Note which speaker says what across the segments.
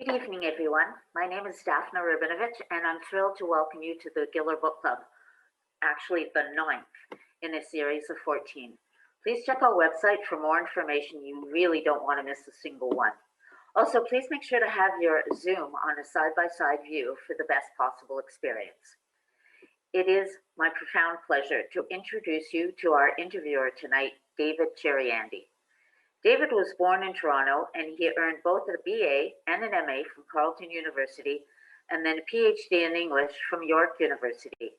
Speaker 1: Good evening, everyone. My name is Daphna Rabinovich, and I'm thrilled to welcome you to the Giller Book Club, actually the 9th in a series of 14. Please check our website for more information. You really don't want to miss a single one. Also, please make sure to have your Zoom on a side-by-side view for the best possible experience. It is my profound pleasure to introduce you to our interviewer tonight, David Chariandy. David was born in Toronto, and he earned both a BA and an MA from Carleton University, and then a PhD in English from York University.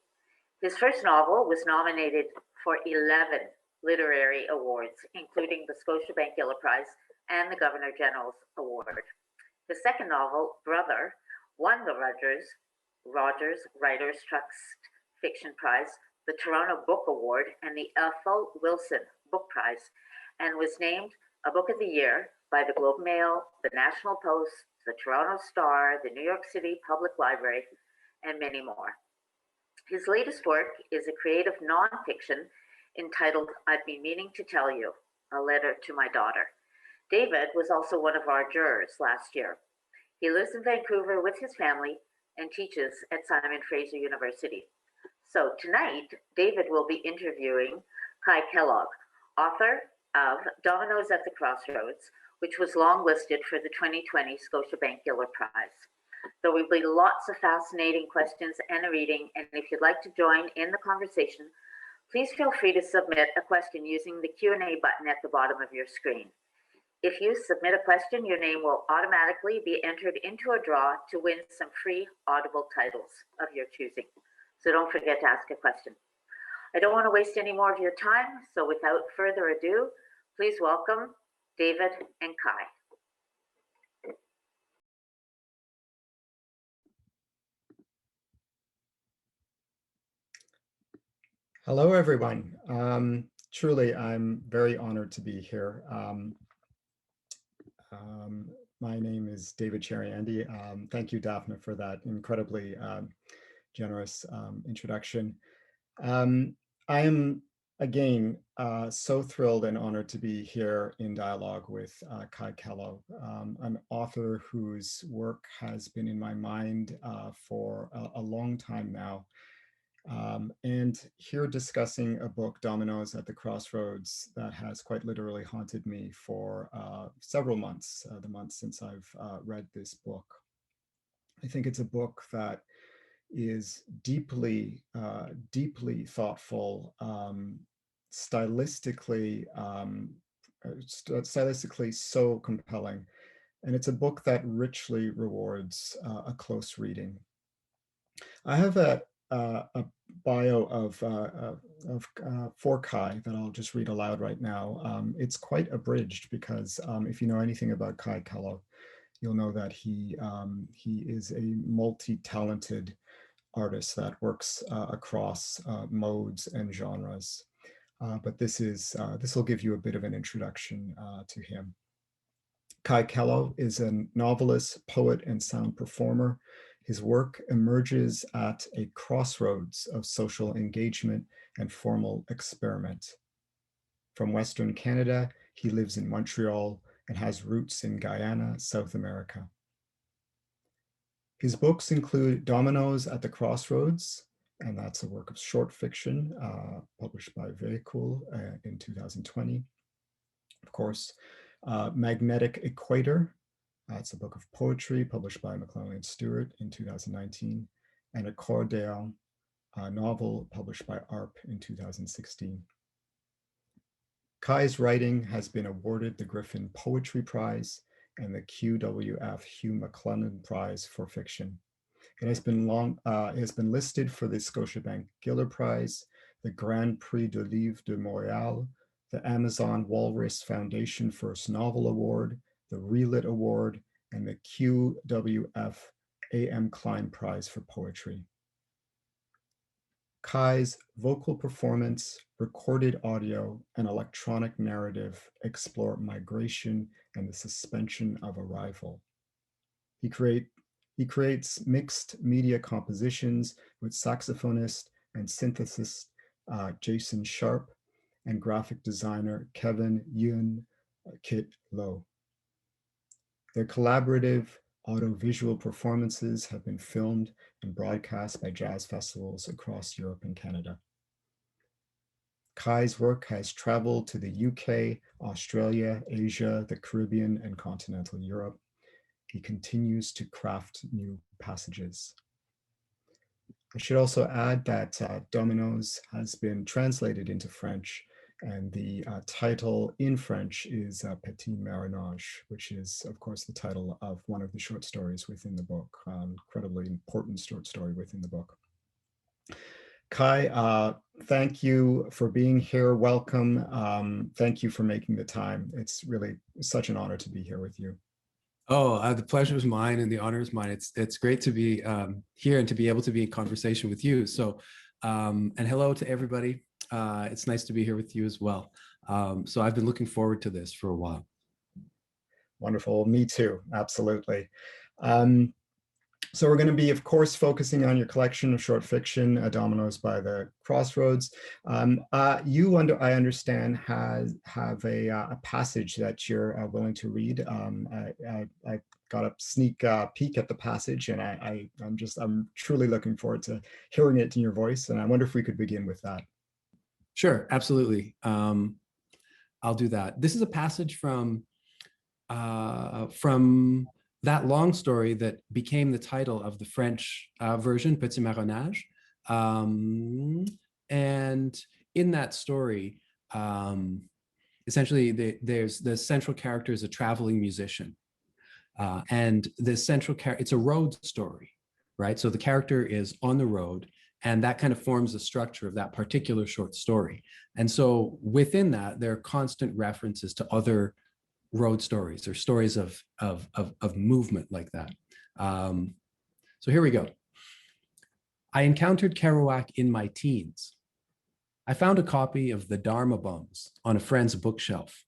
Speaker 1: His first novel was nominated for 11 literary awards, including the Scotiabank Giller Prize and the Governor General's Award. His second novel, Brother, won the Rogers Writers Trust Fiction Prize, the Toronto Book Award, and the Ethel Wilson Book Prize, and was named a Book of the Year by the Globe and Mail, the National Post, the Toronto Star, the New York City Public Library, and many more. His latest work is a creative nonfiction entitled I've Been Meaning to Tell You, a Letter to My Daughter. David was also one of our jurors last year. He lives in Vancouver with his family and teaches at Simon Fraser University. So tonight, David will be interviewing Kaie Kellough, author of Dominoes at the Crossroads, which was longlisted for the 2020 Scotiabank Giller Prize. There will be lots of fascinating questions and a reading, and if you'd like to join in the conversation, please feel free to submit a question using the Q&A button at the bottom of your screen. If you submit a question, your name will automatically be entered into a draw to win some free Audible titles of your choosing. So don't forget to ask a question. I don't want to waste any more of your time, so without further ado, please welcome David and Kaie.
Speaker 2: Hello, everyone. Truly, I'm very honored to be here. My name is David Chariandy. Thank you, Daphna, for that incredibly generous introduction. I am, again, so thrilled and honored to be here in dialogue with Kaie Kellough, an author whose work has been in my mind for a long time now. And here discussing a book, Dominoes at the Crossroads, that has quite literally haunted me for several months, the months since I've read this book. I think it's a book that is deeply, deeply thoughtful, stylistically so compelling. And it's a book that richly rewards a close reading. I have a bio for Kaie that I'll just read aloud right now. It's quite abridged because if you know anything about Kaie Kellough, you'll know that he is a multi-talented artist that works across modes and genres. But this will give you a bit of an introduction to him. Kaie Kellough is a novelist, poet, and sound performer. His work emerges at a crossroads of social engagement and formal experiment. From Western Canada, he lives in Montreal and has roots in Guyana, South America. His books include Dominoes at the Crossroads, and that's a work of short fiction published by Véhicule in 2020. Of course, Magnetic Equator, it's a book of poetry published by McClellan Stewart in 2019, and Accordéon, a novel published by ARP in 2016. Kaie's writing has been awarded the Griffin Poetry Prize and the QWF Hugh McLennan Prize for Fiction. It has been listed for the Scotiabank Giller Prize, the Grand Prix de Livre de Montréal, the Amazon Walrus Foundation First Novel Award, the Relit Award, and the QWF A.M. Klein Prize for Poetry. Kaie's vocal performance, recorded audio, and electronic narrative explore migration and the suspension of arrival. He creates mixed media compositions with saxophonist and synthesist Jason Sharp and graphic designer Kevin Yun Kit Low. Their collaborative Audiovisual performances have been filmed and broadcast by jazz festivals across Europe and Canada. Kaie's work has traveled to the UK, Australia, Asia, the Caribbean, and continental Europe. He continues to craft new passages. I should also add that Dominoes has been translated into French, and the title in French is Petit Marinage, which is, of course, the title of one of the short stories within the book, incredibly important short story within the book. Kaie, thank you for being here. Welcome. Thank you for making the time. It's really such an honor to be here with you.
Speaker 3: Oh, the pleasure is mine and the honor is mine. It's great to be here and to be able to be in conversation with you. So, and hello to everybody. It's nice to be here with you as well. So I've been looking forward to this for a while.
Speaker 2: Wonderful. Me too. Absolutely. So we're going to be, of course, focusing on your collection of short fiction, Dominoes by the Crossroads. You, I understand, have a passage that you're willing to read. I got a sneak peek at the passage, and I'm truly looking forward to hearing it in your voice. And I wonder if we could begin with that.
Speaker 3: Sure, absolutely. I'll do that. This is a passage from that long story that became the title of the French version, Petit Marinage. And in that story, essentially there's the central character is a traveling musician. And the central character, it's a road story, right? So the character is on the road, and that kind of forms the structure of that particular short story. And so within that, there are constant references to other road stories or stories of movement like that. So here we go. I encountered Kerouac in my teens. I found a copy of The Dharma Bums on a friend's bookshelf.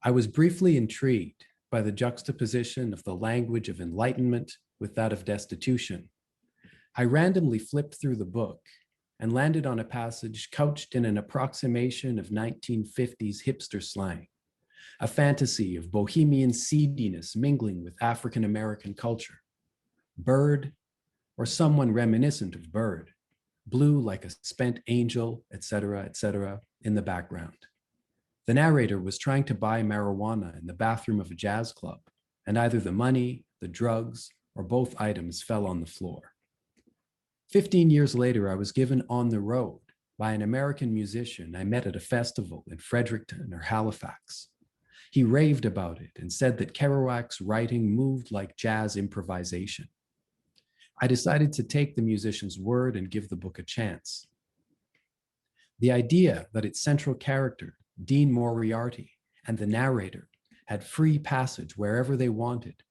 Speaker 3: I was briefly intrigued by the juxtaposition of the language of enlightenment with that of destitution. I randomly flipped through the book and landed on a passage couched in an approximation of 1950s hipster slang. A fantasy of bohemian seediness mingling with African-American culture. Bird, or someone reminiscent of bird, blue like a spent angel, etc., in the background. The narrator was trying to buy marijuana in the bathroom of a jazz club, and either the money, the drugs, or both items fell on the floor. 15 years later, I was given On the Road by an American musician I met at a festival in Fredericton or Halifax. He raved about it and said that Kerouac's writing moved like jazz improvisation. I decided to take the musician's word and give the book a chance. The idea that its central character, Dean Moriarty, and the narrator had free passage wherever they wanted,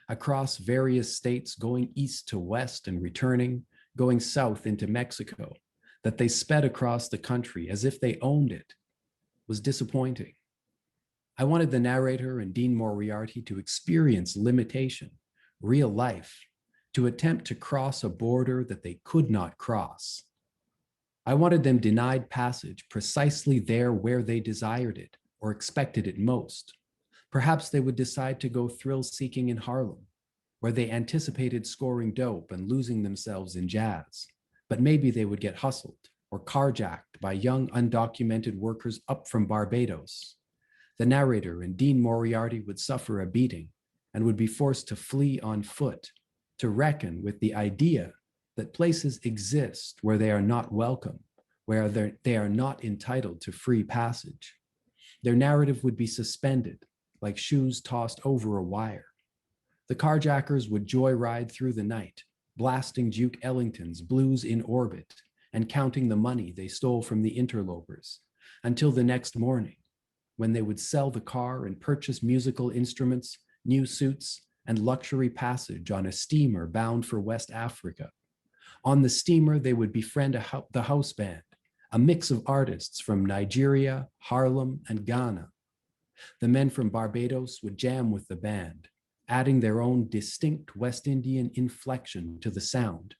Speaker 3: across various states going east to west and returning, going south into Mexico, that they sped across the country as if they owned it, was disappointing. I wanted the narrator and Dean Moriarty to experience limitation, real life, to attempt to cross a border that they could not cross. I wanted them denied passage precisely there where they desired it or expected it most. Perhaps they would decide to go thrill-seeking in Harlem, where they anticipated scoring dope and losing themselves in jazz. But maybe they would get hustled or carjacked by young undocumented workers up from Barbados. The narrator and Dean Moriarty would suffer a beating and would be forced to flee on foot, to reckon with the idea that places exist where they are not welcome, where they are not entitled to free passage. Their narrative would be suspended, like shoes tossed over a wire. The carjackers would joyride through the night, blasting Duke Ellington's Blues in Orbit and counting the money they stole from the interlopers, until the next morning, when they would sell the car and purchase musical instruments, new suits, and luxury passage on a steamer bound for West Africa. On the steamer, they would befriend the house band, a mix of artists from Nigeria, Harlem, and Ghana. The men from Barbados would jam with the band, adding their own distinct West Indian inflection to the sound,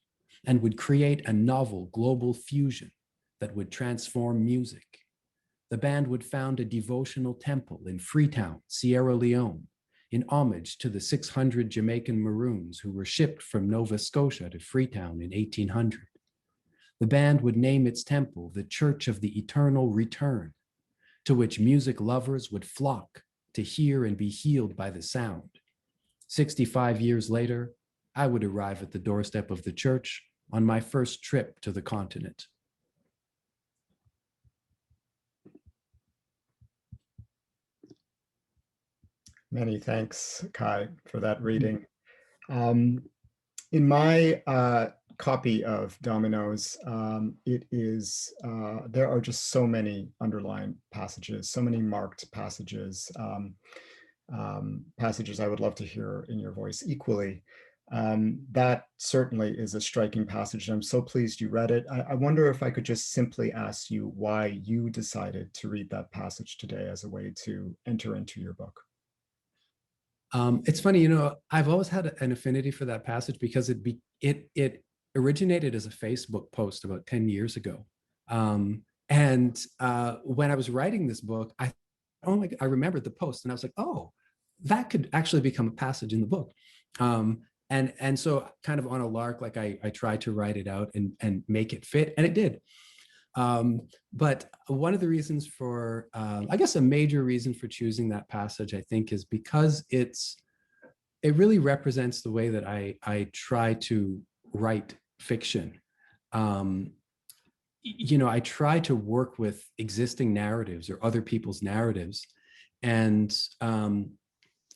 Speaker 3: and would create a novel global fusion that would transform music. The band would found a devotional temple in Freetown, Sierra Leone, in homage to the 600 Jamaican Maroons who were shipped from Nova Scotia to Freetown in 1800. The band would name its temple the Church of the Eternal Return, to which music lovers would flock to hear and be healed by the sound. 65 years later, I would arrive at the doorstep of the church on my first trip to the continent.
Speaker 2: Many thanks, Kaie, for that reading. In my copy of Dominoes, there are just so many underlined passages, so many marked passages, passages I would love to hear in your voice equally. That certainly is a striking passage, and I'm so pleased you read it. I wonder if I could just simply ask you why you decided to read that passage today as a way to enter into your book.
Speaker 3: It's funny, you know, I've always had an affinity for that passage because it originated as a Facebook post about 10 years ago. When I was writing this book, I remembered the post and I was like, oh, that could actually become a passage in the book. And so kind of on a lark, like I tried to write it out and make it fit, and it did. But one of the reasons for, I guess a major reason for choosing that passage, I think, is because it really represents the way that I try to write fiction. You know, I try to work with existing narratives or other people's narratives. And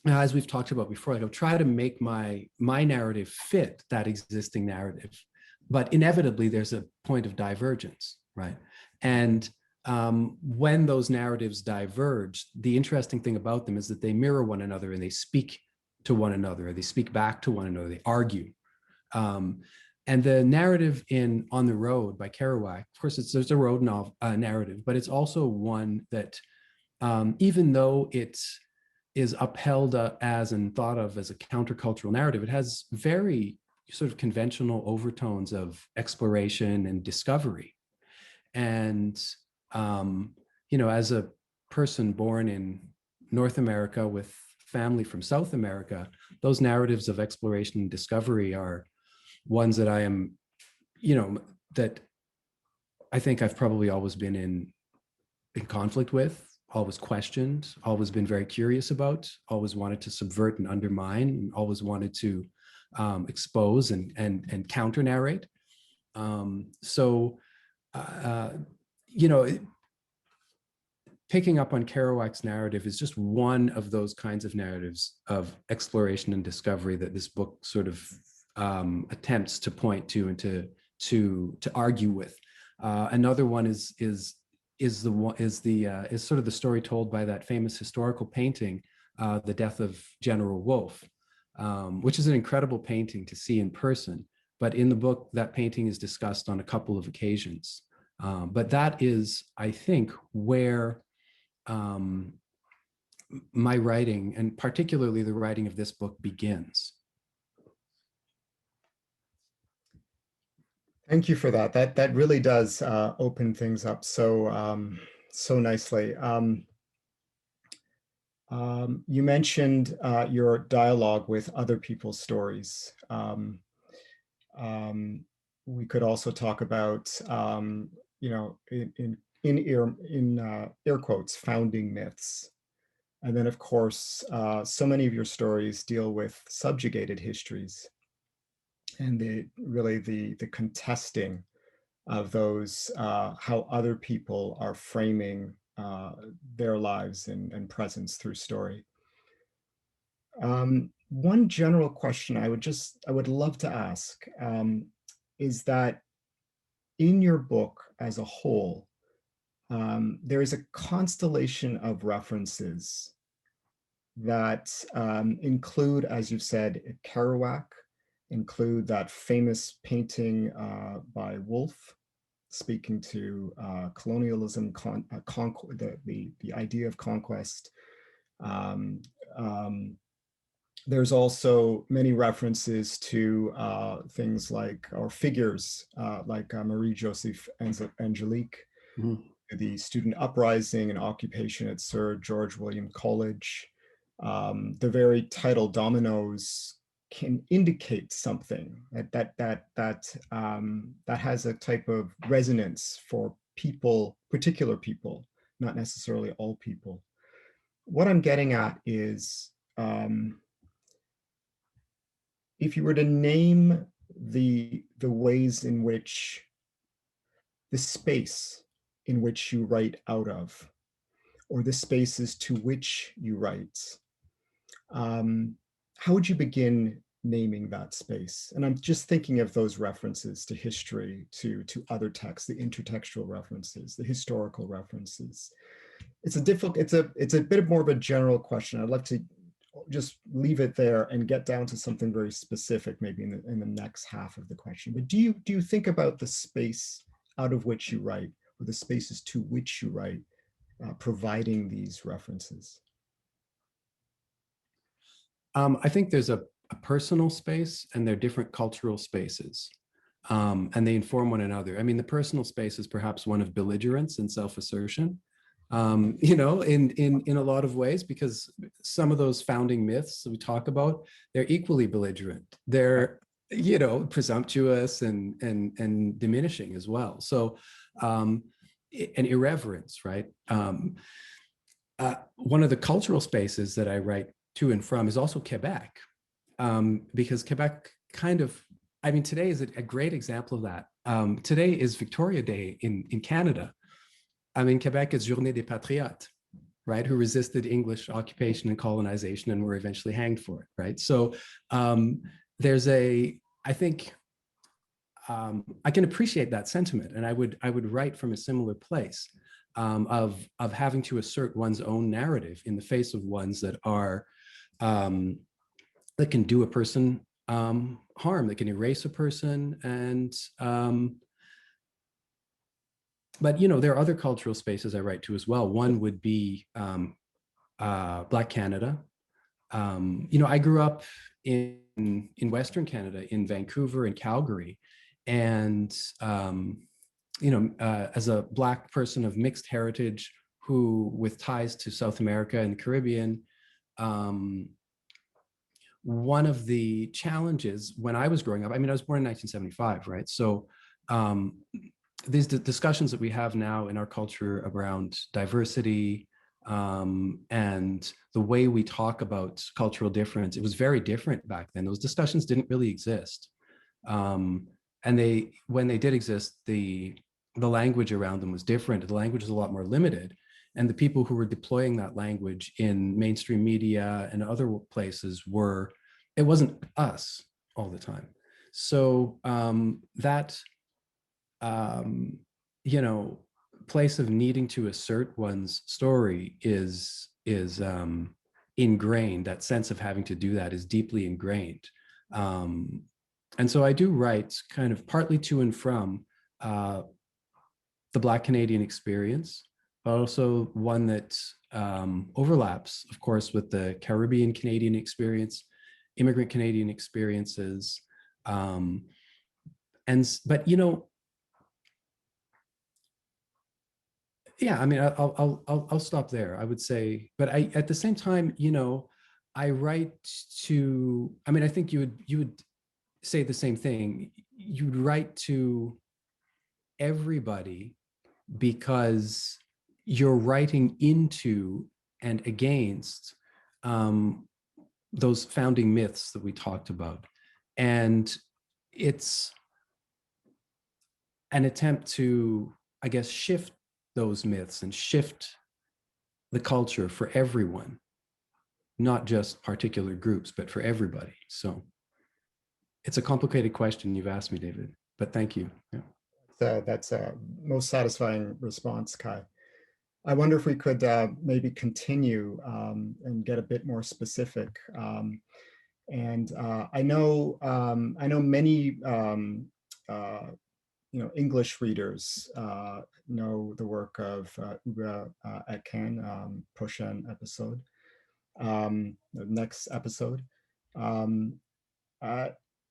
Speaker 3: as we've talked about before, I'll try to make my narrative fit that existing narrative. But inevitably, there's a point of divergence. Right. And when those narratives diverge, the interesting thing about them is that they mirror one another and they speak to one another, or they speak back to one another, they argue. And the narrative in On the Road by Kerouac, of course, there's a road narrative, but it's also one that even though it is upheld as and thought of as a countercultural narrative, it has very sort of conventional overtones of exploration and discovery. And, you know, as a person born in North America with family from South America, those narratives of exploration and discovery are ones that I am, you know, that I think I've probably always been in conflict with, always questioned, always been very curious about, always wanted to subvert and undermine, and always wanted to expose and counter narrate. You know, picking up on Kerouac's narrative is just one of those kinds of narratives of exploration and discovery that this book sort of attempts to point to and to argue with. Another one is sort of the story told by that famous historical painting, The Death of General Wolfe, which is an incredible painting to see in person. But in the book, that painting is discussed on a couple of occasions. But that is, I think, where my writing, and particularly the writing of this book, begins.
Speaker 2: Thank you for that. That really does open things up so nicely. You mentioned your dialogue with other people's stories. We could also talk about, you know, in air quotes, founding myths. And then, of course, so many of your stories deal with subjugated histories and the contesting of those, how other people are framing their lives and presence through story. One general question I would love to ask is that in your book as a whole, there is a constellation of references that include, as you've said, Kerouac, include that famous painting by Wolfe, speaking to colonialism, the idea of conquest. There's also many references to things like, or figures like Marie-Joseph Angelique, the student uprising and occupation at Sir George William College, The very title Dominoes can indicate something that has a type of resonance for people, particular people, not necessarily all people. What I'm getting at is, if you were to name the ways in which the space in which you write out of, or the spaces to which you write, how would you begin naming that space? And I'm just thinking of those references to history, to other texts, the intertextual references, the historical references. It's a bit more of a general question. I'd love to just leave it there and get down to something very specific, maybe in the next half of the question. But do you think about the space out of which you write, or the spaces to which you write, providing these references?
Speaker 3: I think there's a personal space, and they're different cultural spaces, and they inform one another. I mean, the personal space is perhaps one of belligerence and self-assertion, you know, in a lot of ways, because some of those founding myths that we talk about, they're equally belligerent. They're, you know, presumptuous and diminishing as well. So, and irreverence, right? One of the cultural spaces that I write to and from is also Quebec, because Quebec kind of, I mean, today is a great example of that. Today is Victoria Day in Canada. I mean, Quebec is Journée des Patriotes, right, who resisted English occupation and colonization and were eventually hanged for it, right? So there's I think, I can appreciate that sentiment, and I would write from a similar place, of having to assert one's own narrative in the face of ones that are, that can do a person harm, that can erase a person, and but you know, there are other cultural spaces I write to as well. One would be Black Canada. You know, I grew up in Western Canada, in Vancouver and Calgary, and you know, as a Black person of mixed heritage, who with ties to South America and the Caribbean, one of the challenges when I was growing up, I mean, I was born in 1975, right? So these discussions that we have now in our culture around diversity, and the way we talk about cultural difference, it was very different back then. Those discussions didn't really exist. And when they did exist, the language around them was different. The language was a lot more limited. And the people who were deploying that language in mainstream media and other places it wasn't us all the time. So that, you know, place of needing to assert one's story is ingrained. That sense of having to do that is deeply ingrained. And so I do write kind of partly to and from the Black Canadian experience, but also one that overlaps, of course, with the Caribbean Canadian experience, immigrant Canadian experiences. But, you know, yeah, I mean, I'll stop there, I would say. But at the same time, you know, I write to, I mean, I think you would say the same thing. You'd write to everybody because you're writing into and against those founding myths that we talked about. And it's an attempt to, I guess, shift those myths and shift the culture for everyone, not just particular groups, but for everybody. So it's a complicated question you've asked me, David, but thank you. Yeah.
Speaker 2: That's a most satisfying response, Kaie. I wonder if we could maybe continue and get a bit more specific. And I know many you know, English readers know the work of Uwe Etken, prochain episode, the next episode.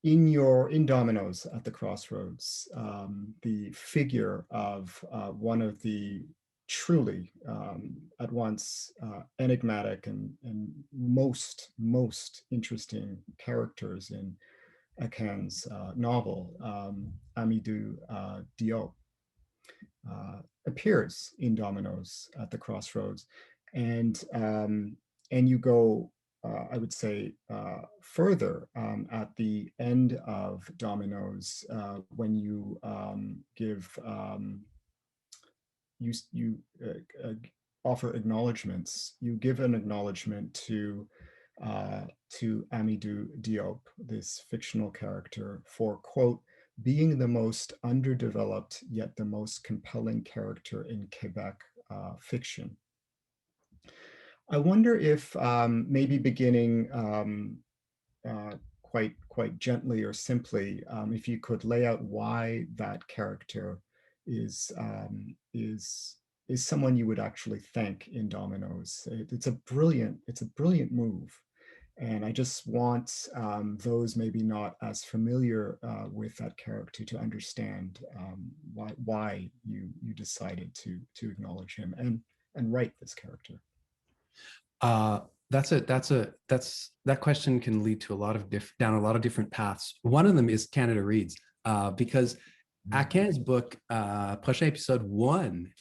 Speaker 2: In Dominoes at the Crossroads, the figure of one of the truly at once enigmatic and most interesting characters in Akan's novel, Amidou Diop, appears in Dominoes at the Crossroads, and you go, I would say, further at the end of Dominoes when you give you offer acknowledgements. You give an acknowledgement to Amidou Diop, this fictional character, for, quote, being the most underdeveloped yet the most compelling character in Quebec fiction. I wonder if maybe beginning quite gently or simply, if you could lay out why that character is someone you would actually thank in Dominoes. It's a brilliant move. And I just want those maybe not as familiar with that character to understand why you decided to acknowledge him and write this character.
Speaker 3: That question can lead to down a lot of different paths. One of them is Canada Reads, because Akan's book, Prochain Épisode 1,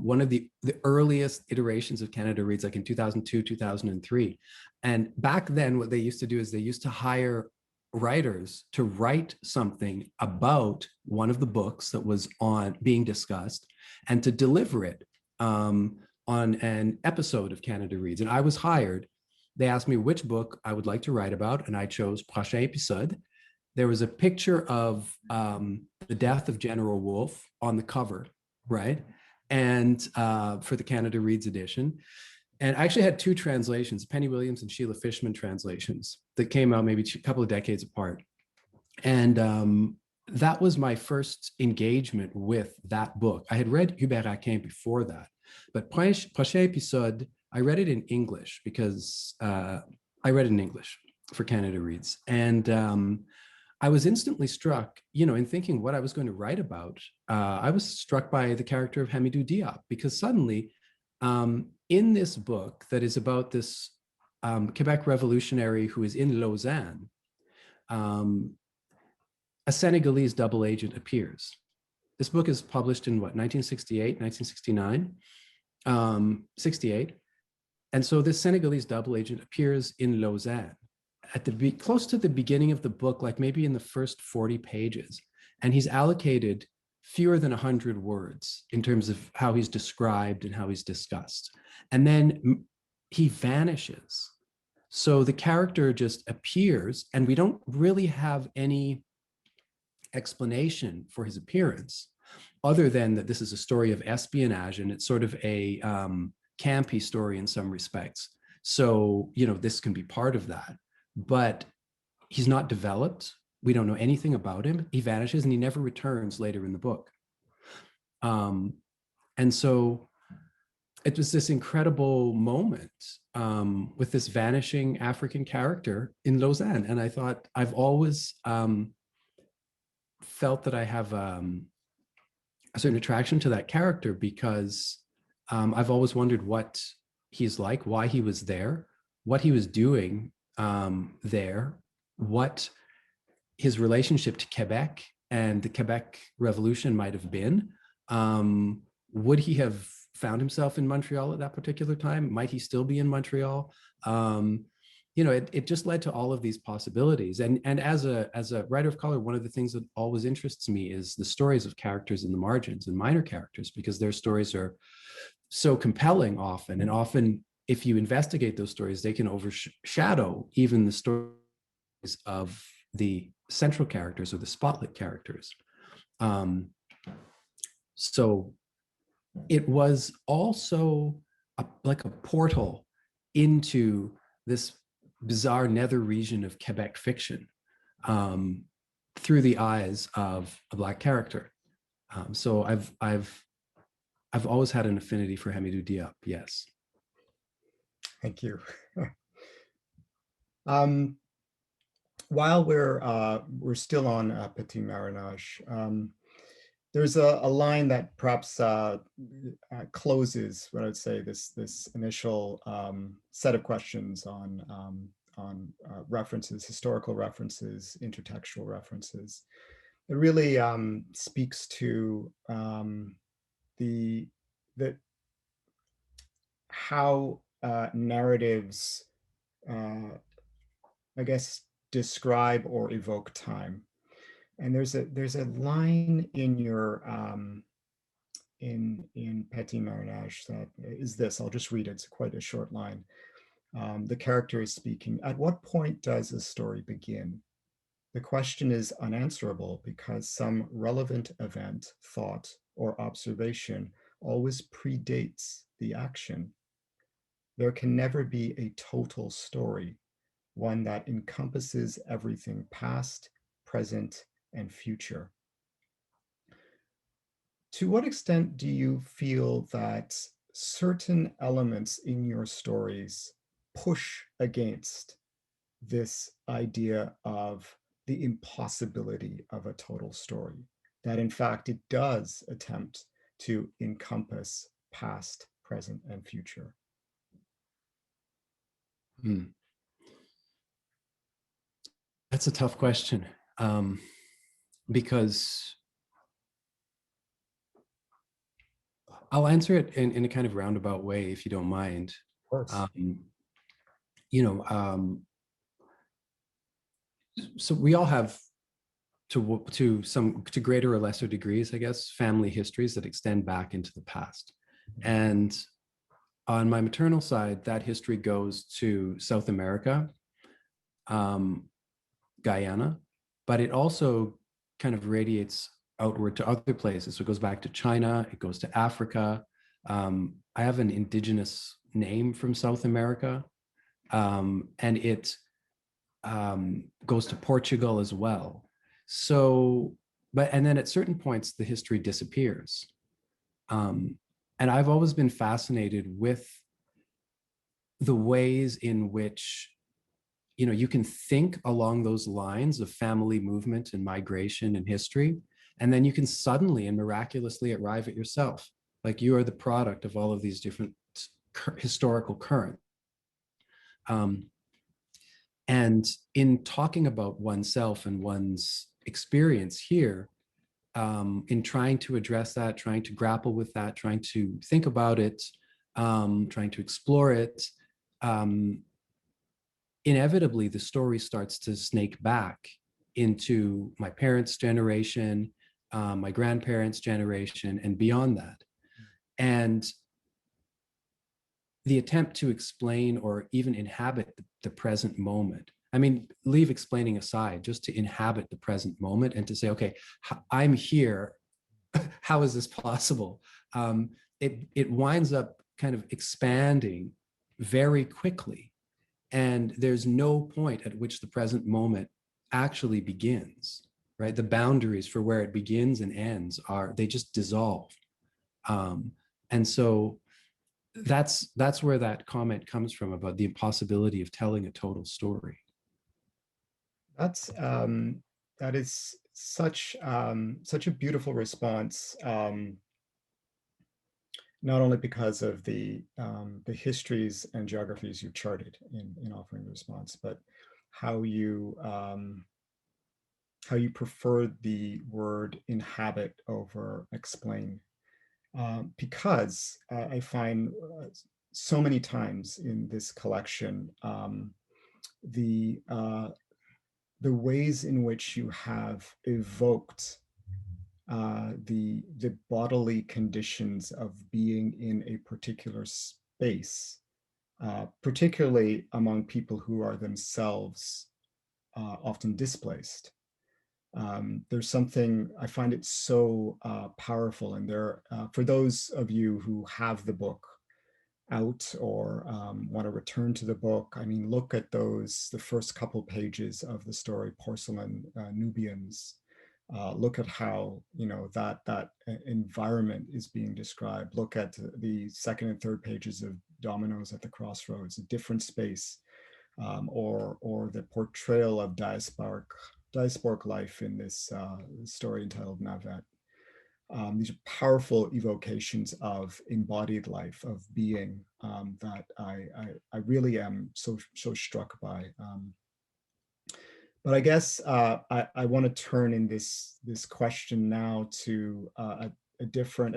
Speaker 3: one of the earliest iterations of Canada Reads, like in 2002, 2003. And back then, what they used to do is they used to hire writers to write something about one of the books that was being discussed and to deliver it on an episode of Canada Reads. And I was hired. They asked me which book I would like to write about, and I chose Prochain Épisode. There was a picture of the death of General Wolfe on the cover, right? And for the Canada Reads edition. And I actually had two translations, Penny Williams and Sheila Fishman translations, that came out maybe a couple of decades apart. And that was my first engagement with that book. I had read Hubert Akin before that, but Prochain Épisode, I read it in English because I read it in English for Canada Reads. And I was instantly struck, in thinking what I was going to write about. I was struck by the character of Hamidou Diop, because suddenly in this book that is about this Quebec revolutionary who is in Lausanne, a Senegalese double agent appears. This book is published in 1968, 1969, 68. And so this Senegalese double agent appears in Lausanne at close to the beginning of the book, like maybe in the first 40 pages. And he's allocated fewer than 100 words in terms of how he's described and how he's discussed. And then he vanishes. So the character just appears, and we don't really have any explanation for his appearance, other than that this is a story of espionage, and it's sort of a campy story in some respects. So, this can be part of that, but he's not developed. We don't know anything about him. He vanishes and he never returns later in the book. And so it was this incredible moment with this vanishing African character in Lausanne. And I thought, I've always felt that I have a certain attraction to that character, because I've always wondered what he's like, why he was there, what he was doing there, what his relationship to Quebec and the Quebec Revolution might have been. Would he have found himself in Montreal at that particular time? Might he still be in Montreal? It just led to all of these possibilities. And as a writer of color, one of the things that always interests me is the stories of characters in the margins and minor characters, because their stories are so compelling often. And often, if you investigate those stories, they can overshadow even the stories of the central characters or the spotlight characters. So it was also like a portal into this bizarre nether region of Quebec fiction through the eyes of a Black character. So I've always had an affinity for Hamidou Diop. Yes.
Speaker 2: Thank you. While we're still on Petit Marinage, there's a line that perhaps closes what I'd say this initial set of questions on references, historical references, intertextual references. It really speaks to the how narratives, I guess, describe or evoke time. And there's a line in your in Petit Marinage that is this. I'll just read it. It's quite a short line. The character is speaking. At what point does a story begin? The question is unanswerable because some relevant event, thought, or observation always predates the action. There can never be a total story, one that encompasses everything past, present, and future. To what extent do you feel that certain elements in your stories push against this idea of the impossibility of a total story? That in fact, it does attempt to encompass past, present, and future.
Speaker 3: That's a tough question, because I'll answer it in a kind of roundabout way, if you don't mind.
Speaker 2: Of course.
Speaker 3: So we all have, to greater or lesser degrees, I guess, family histories that extend back into the past. And on my maternal side, that history goes to South America, Guyana, but it also kind of radiates outward to other places. So it goes back to China, it goes to Africa. I have an indigenous name from South America, and it goes to Portugal as well. So, and then at certain points, the history disappears. And I've always been fascinated with the ways in which, you can think along those lines of family movement and migration and history, and then you can suddenly and miraculously arrive at yourself. Like you are the product of all of these different historical currents. And in talking about oneself and one's experience here, in trying to address that, trying to grapple with that, trying to think about it, trying to explore it, inevitably the story starts to snake back into my parents' generation, my grandparents' generation, and beyond that. And the attempt to explain or even inhabit the present moment. I mean, leave explaining aside, just to inhabit the present moment and to say, okay, I'm here. How is this possible? It winds up kind of expanding very quickly. And there's no point at which the present moment actually begins, right? The boundaries for where it begins and ends they just dissolve. And so that's where that comment comes from about the impossibility of telling a total story.
Speaker 2: That is such a beautiful response. Not only because of the histories and geographies you've charted in offering the response, but how you prefer the word inhabit over explain. Because I find so many times in this collection, the ways in which you have evoked the bodily conditions of being in a particular space, particularly among people who are themselves often displaced. There's something, I find it so powerful. And there, for those of you who have the book out or want to return to the book, I mean, look at the first couple pages of the story, Porcelain Nubians. Look at how, that environment is being described. Look at the second and third pages of Dominoes at the Crossroads, a different space, or the portrayal of diasporic life in this story entitled Navet. These are powerful evocations of embodied life, of being, that I really am so struck by. But I guess I want to turn in this question now to a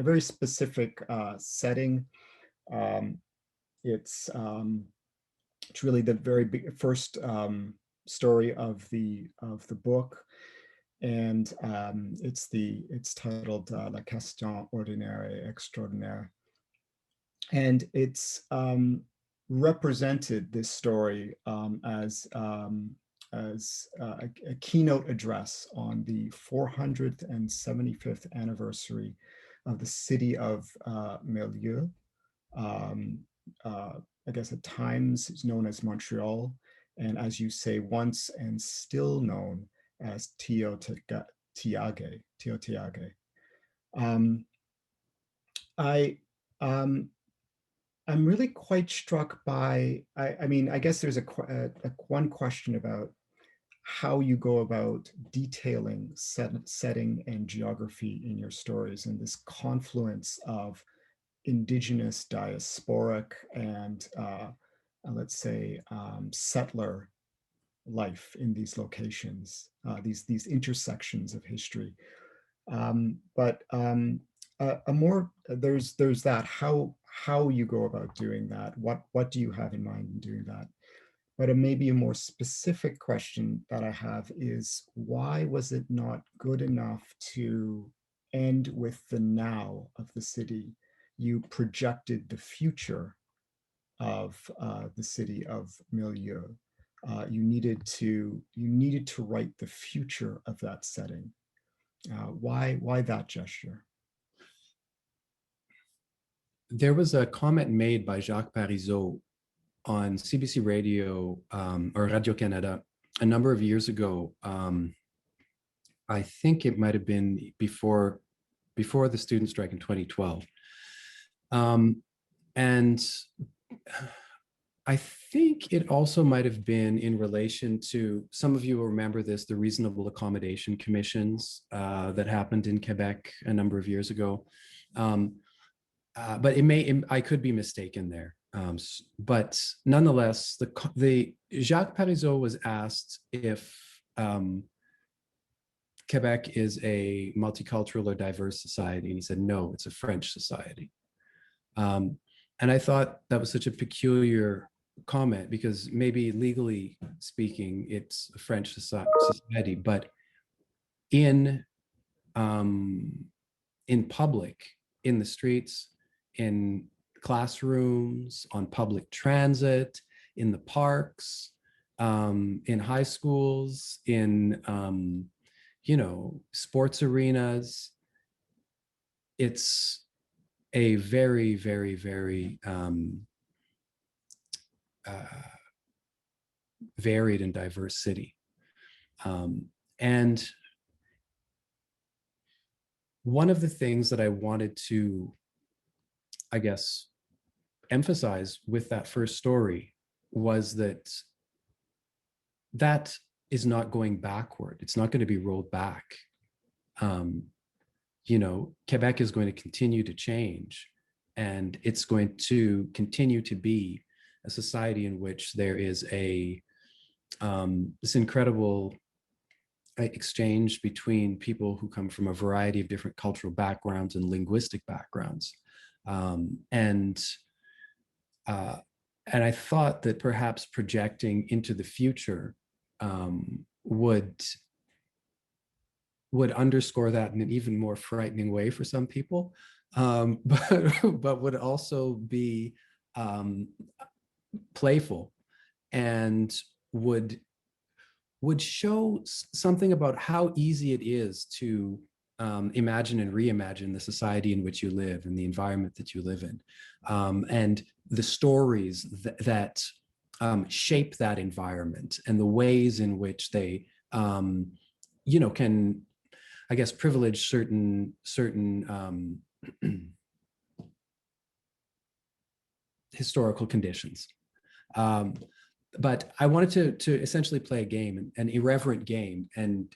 Speaker 2: very specific setting. Um, it's really the very first story of the book, and it's titled La Question Ordinaire et Extraordinaire, and it's represented, this story, as a keynote address on the 475th anniversary of the city of Milieu. I guess at times it's known as Montreal, and as you say, once and still known as Tiohtià:ke. I I'm really quite struck by, I mean, I guess there's one question about how you go about detailing setting and geography in your stories, and this confluence of indigenous, diasporic, and let's say settler life in these locations, these intersections of history. But a more there's that how you go about doing that. What do you have in mind in doing that? But maybe a more specific question that I have is, why was it not good enough to end with the now of the city? You projected the future of the city of Milieu. You needed to write the future of that setting. Why that gesture?
Speaker 3: There was a comment made by Jacques Parizeau on CBC Radio or Radio-Canada a number of years ago. I think it might have been before the student strike in 2012. And I think it also might have been in relation to, some of you will remember this, the Reasonable Accommodation Commissions that happened in Quebec a number of years ago. But I could be mistaken there. But nonetheless, the Jacques Parizeau was asked if Quebec is a multicultural or diverse society, and he said, no, it's a French society. And I thought that was such a peculiar comment, because maybe legally speaking, it's a French society, but in public, in the streets, in classrooms, on public transit, in the parks, in high schools, in sports arenas, it's a very, very, very varied and diverse city. And one of the things that I wanted to, I guess, emphasize with that first story was that is not going backward. It's not going to be rolled back. Quebec is going to continue to change, and it's going to continue to be a society in which there is this incredible exchange between people who come from a variety of different cultural backgrounds and linguistic backgrounds. And I thought that perhaps projecting into the future would underscore that in an even more frightening way for some people, but would also be playful, and would show something about how easy it is to imagine and reimagine the society in which you live and the environment that you live in, and the stories that shape that environment, and the ways in which they can, I guess, privilege certain historical conditions. But I wanted to essentially play a game, an irreverent game, and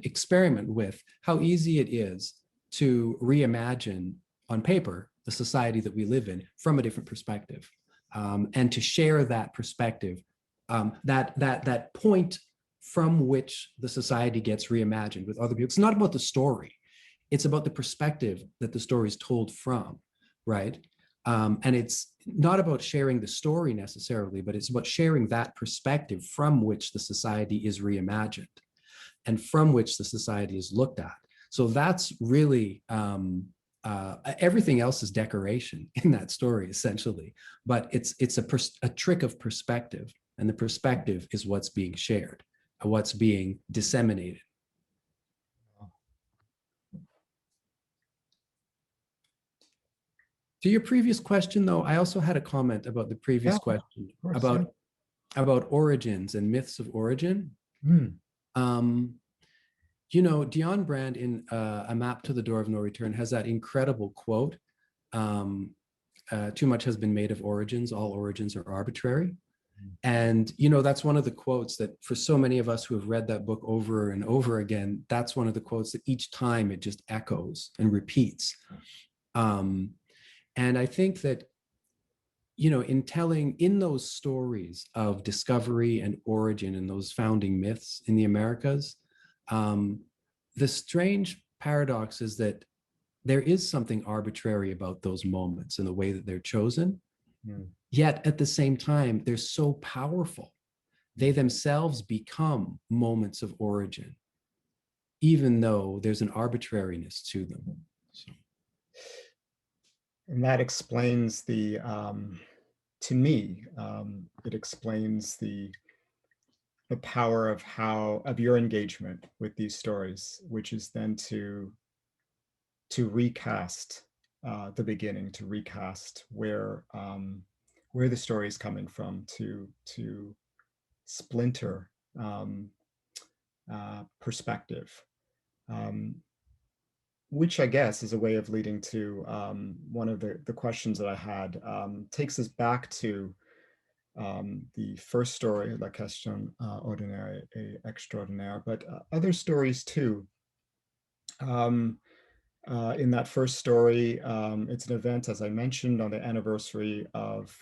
Speaker 3: experiment with how easy it is to reimagine on paper the society that we live in from a different perspective, and to share that perspective, that point from which the society gets reimagined with other people. It's not about the story. It's about the perspective that the story is told from, right? And it's not about sharing the story necessarily, but it's about sharing that perspective from which the society is reimagined and from which the society is looked at. So that's really, everything else is decoration in that story, essentially. But it's a trick of perspective, and the perspective is what's being shared, what's being disseminated. To your previous question, though, I also had a comment about the previous question about origins and myths of origin. You know, Dion Brand in A Map to the Door of No Return has that incredible quote, too much has been made of origins, all origins are arbitrary. And, you know, that's one of the quotes that for so many of us who have read that book over and over again, that's one of the quotes that each time it just echoes and repeats. And I think that, you know, in those stories of discovery and origin and those founding myths in the Americas, the strange paradox is that there is something arbitrary about those moments and the way that they're chosen. Yet at the same time, they're so powerful. They themselves become moments of origin, even though there's an arbitrariness to them. So.
Speaker 2: And that explains the, to me, it explains the power of your engagement with these stories, which is then to recast the beginning, to recast where the story is coming from, to splinter perspective, which I guess is a way of leading to one of the questions that I had. Takes us back to the first story, La Question Ordinaire et Extraordinaire, but other stories too. In that first story, it's an event, as I mentioned, on the anniversary of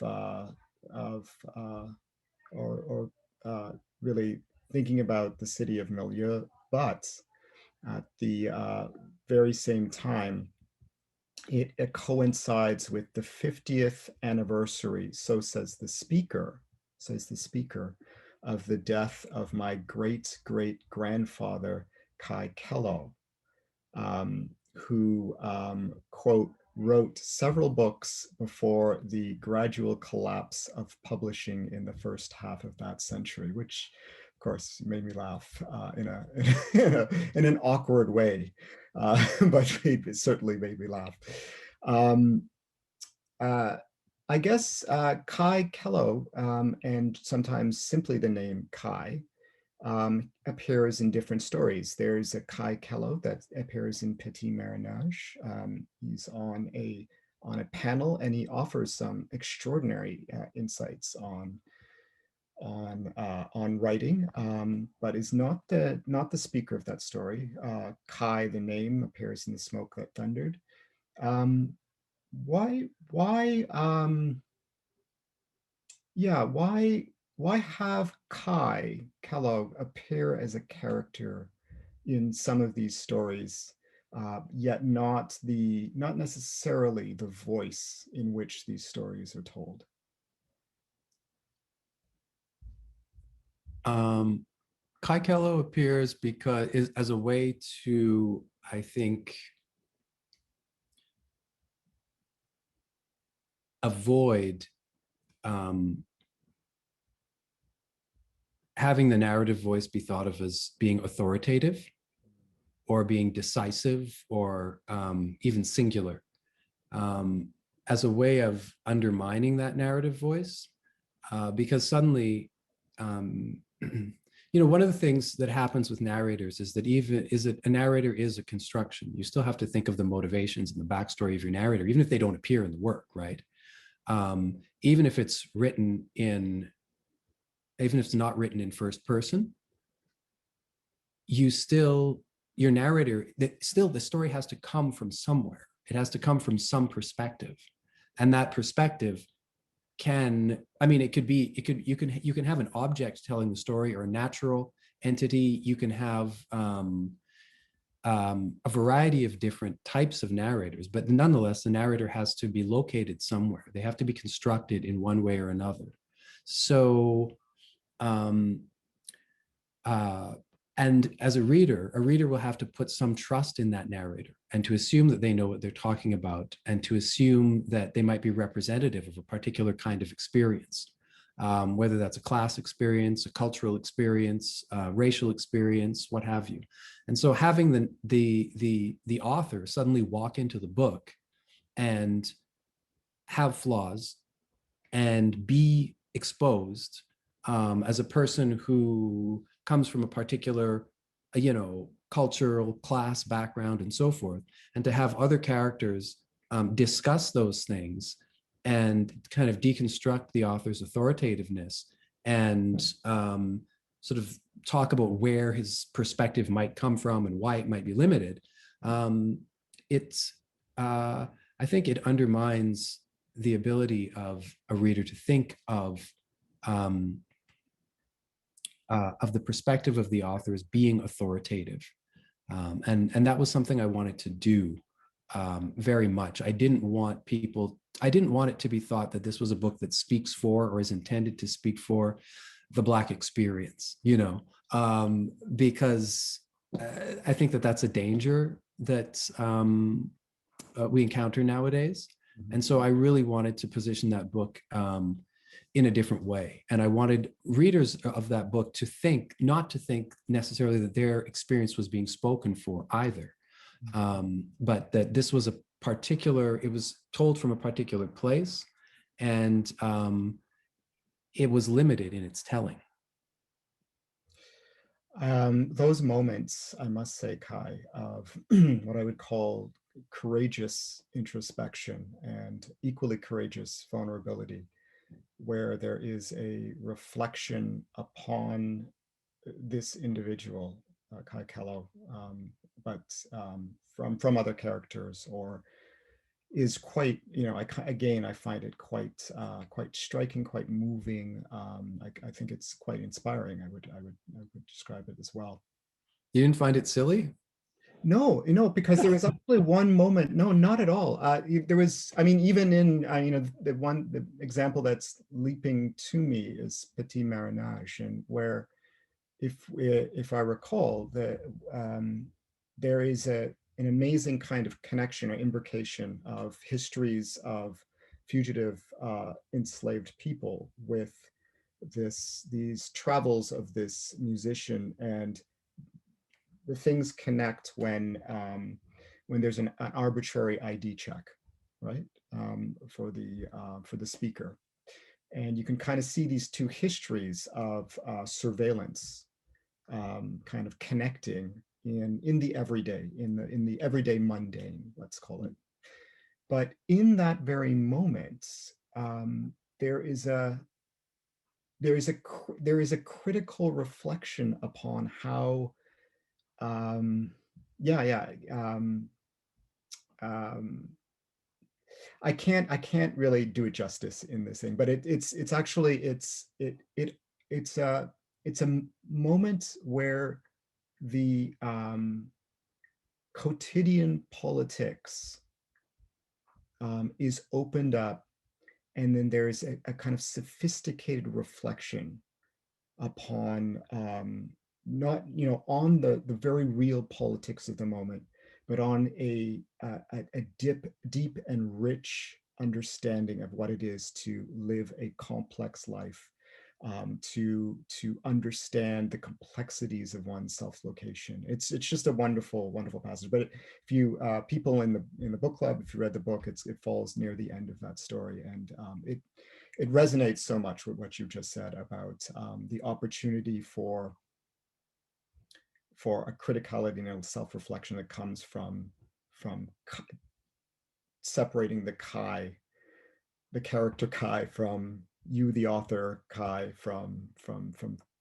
Speaker 2: really thinking about the city of Milieu, but at the very same time, it coincides with the 50th anniversary, so says the speaker, of the death of my great-great-grandfather, Kaie Kellough, who, quote, wrote several books before the gradual collapse of publishing in the first half of that century, which of course made me laugh in an awkward way, but it certainly made me laugh. I guess Kaie Kellough, and sometimes simply the name Kaie, appears in different stories. There's a Kaie Kellough that appears in Petit Marinage. He's on a panel, and he offers some extraordinary insights on writing, but is not the speaker of that story. Kaie, the name, appears in The Smoke That Thundered. Why have Kaie Kellough appear as a character in some of these stories, yet not necessarily the voice in which these stories are told?
Speaker 3: Kaie Kellough appears as a way to, I think, avoid having the narrative voice be thought of as being authoritative or being decisive or even singular, as a way of undermining that narrative voice, because suddenly, you know, one of the things that happens with narrators is that a narrator is a construction. You still have to think of the motivations and the backstory of your narrator, even if they don't appear in the work, right? Even if it's not written in first person, you still your narrator, that still the story has to come from somewhere. It has to come from some perspective, and that perspective can, I mean, it could be, you can have an object telling the story, or a natural entity. You can have a variety of different types of narrators, but nonetheless, the narrator has to be located somewhere. They have to be constructed in one way or another. So, and as a reader will have to put some trust in that narrator, and to assume that they know what they're talking about, and to assume that they might be representative of a particular kind of experience, whether that's a class experience, a cultural experience, racial experience, what have you. And so having the author suddenly walk into the book and have flaws and be exposed as a person who comes from a particular, cultural class background and so forth, and to have other characters discuss those things and kind of deconstruct the author's authoritativeness, and sort of talk about where his perspective might come from and why it might be limited. I think it undermines the ability of a reader to think of the perspective of the author as being authoritative. And that was something I wanted to do very much. I didn't want it to be thought that this was a book that speaks for, or is intended to speak for, the Black experience, because I think that that's a danger that we encounter nowadays. And so I really wanted to position that book in a different way. And I wanted readers of that book to think, not to think necessarily that their experience was being spoken for either, but that this was it was told from a particular place, and it was limited in its telling.
Speaker 2: Those moments, I must say, Kaie, of what I would call courageous introspection and equally courageous vulnerability, where there is a reflection upon this individual, Kaie Kellough, but from other characters, or is quite, I find it quite striking, quite moving. I think it's quite inspiring. I would describe it as well.
Speaker 3: You didn't find it silly?
Speaker 2: No, because there was actually one moment. No, not at all. There was, even in, the example that's leaping to me is Petit Marinage, and where, if I recall, there is an amazing kind of connection or imbrication of histories of fugitive enslaved people with these travels of this musician, and the things connect when there's an arbitrary ID check, right, for the speaker, and you can kind of see these two histories of surveillance kind of connecting in the everyday, in the everyday mundane, let's call it. But in that very moment, there is a critical reflection upon how I can't really do it justice in this thing, but it's a moment where the quotidian politics is opened up, and then there's a kind of sophisticated reflection upon not on the very real politics of the moment, but on a deep and rich understanding of what it is to live a complex life, to understand the complexities of one's self-location. It's just a wonderful passage. But if you people in the book club, if you read the book, it falls near the end of that story, and it resonates so much with what you just said about the opportunity for a criticality and self-reflection that comes from separating the character Kaie, from you, the author Kaie, from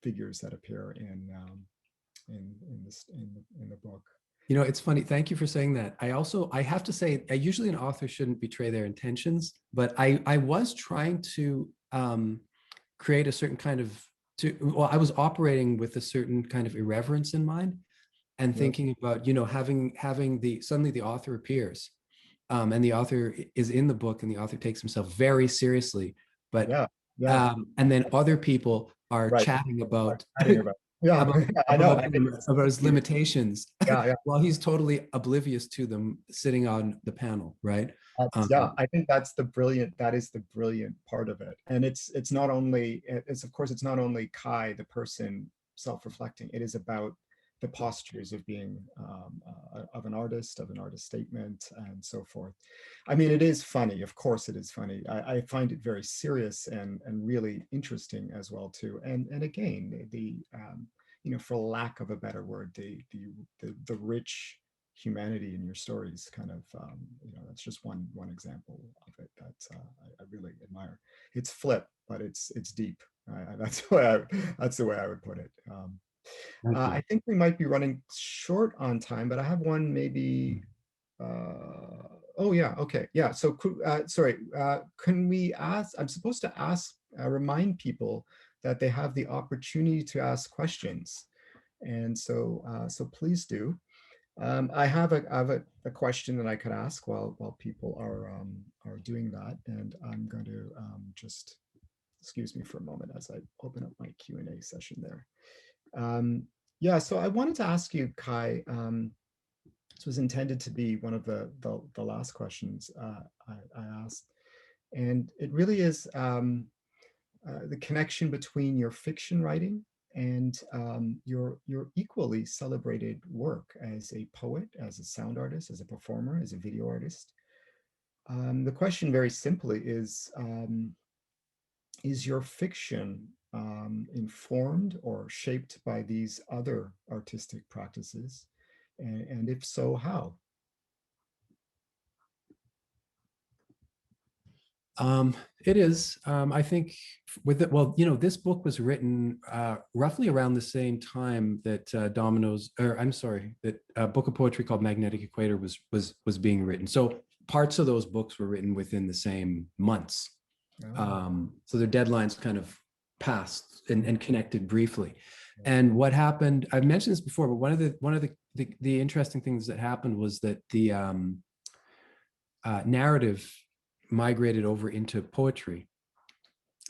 Speaker 2: figures that appear in the book.
Speaker 3: You know, it's funny. Thank you for saying that. I have to say, usually an author shouldn't betray their intentions, but I was trying to create a certain kind of, I was operating with a certain kind of irreverence in mind and
Speaker 2: Yeah.
Speaker 3: thinking about, having suddenly the author appears, and the author is in the book and the author takes himself very seriously, but,
Speaker 2: Yeah. Yeah.
Speaker 3: and then other people are
Speaker 2: Right.
Speaker 3: chatting about,
Speaker 2: Writing about. Yeah.
Speaker 3: about
Speaker 2: I know.
Speaker 3: about,
Speaker 2: I think
Speaker 3: about his limitations
Speaker 2: yeah. Yeah.
Speaker 3: while he's totally oblivious to them sitting on the panel, right?
Speaker 2: Yeah, I think that is the brilliant part of it. And it's not only, it's of course, it's not only Kaie, the person self-reflecting, it is about the postures of being of an artist statement and so forth. I mean, it is funny, of course it is funny. I find it very serious and really interesting as well too. And again, for lack of a better word, the rich humanity in your stories kind of that's just one example of it that I really admire. It's flip, but it's deep. That's the way I would put it. I think we might be running short on time, but I have one maybe. Oh yeah, okay, yeah. So sorry, can we ask? I'm supposed to ask, remind people that they have the opportunity to ask questions, and so please do. I have a question that I could ask while people are doing that, and I'm going to just excuse me for a moment as I open up my Q&A session there. Yeah, so I wanted to ask you, Kaie. This was intended to be one of the last questions I asked, and it really is the connection between your fiction writing and your equally celebrated work as a poet, as a sound artist, as a performer, as a video artist. The question very simply is your fiction informed or shaped by these other artistic practices? And if so, how?
Speaker 3: It is. I think with it, well, this book was written roughly around the same time that Dominoes, or I'm sorry, that a book of poetry called Magnetic Equator was being written. So parts of those books were written within the same months. So their deadlines kind of passed and connected briefly. And what happened, I've mentioned this before, but one of the interesting things that happened was that the narrative migrated over into poetry,